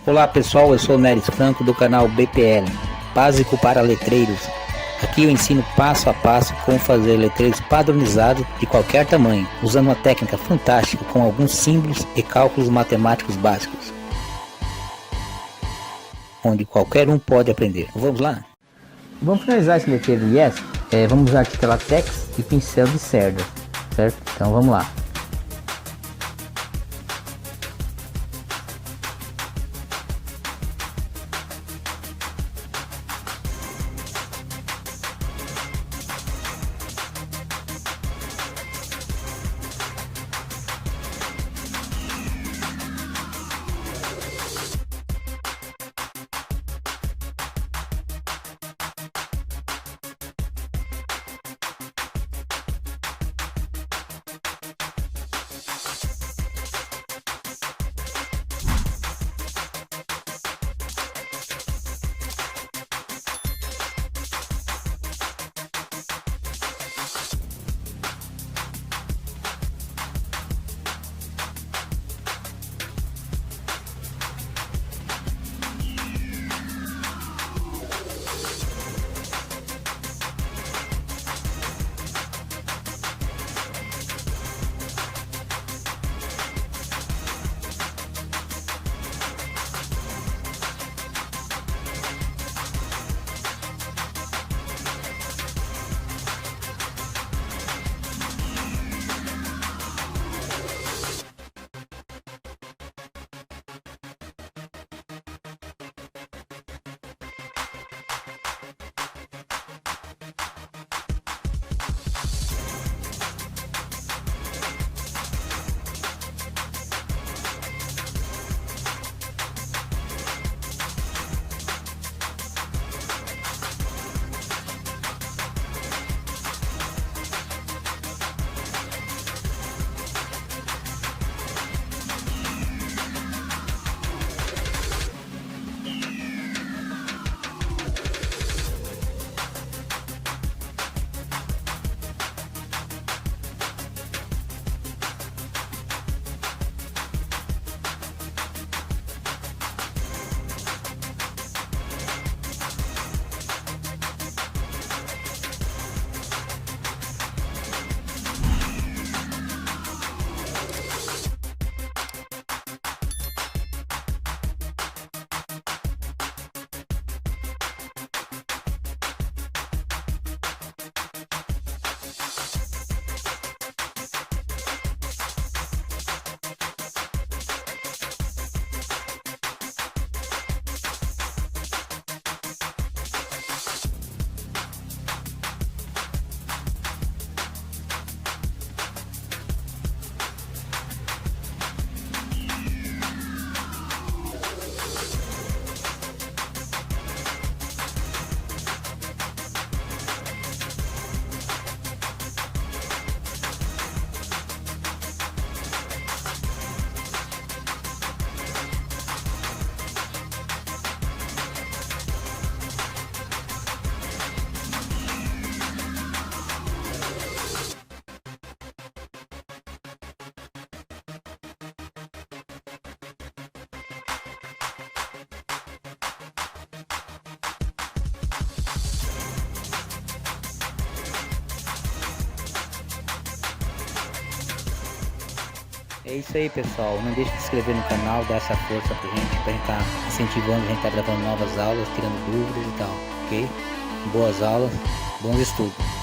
Olá pessoal, eu sou o Neres Franco do canal BPL, Básico para Letreiros. Aqui eu ensino passo a passo como fazer letreiros padronizados de qualquer tamanho, usando uma técnica fantástica com alguns símbolos e cálculos matemáticos básicos, onde qualquer um pode aprender. Vamos lá? Vamos finalizar esse letreiro Yes. Vamos usar aqui text e pincel de cerda, certo? Então vamos lá. É isso aí pessoal, não deixe de se inscrever no canal, dar essa força pra gente estar incentivando, a gente tá gravando novas aulas, tirando dúvidas e tal, ok? Boas aulas, bons estudos.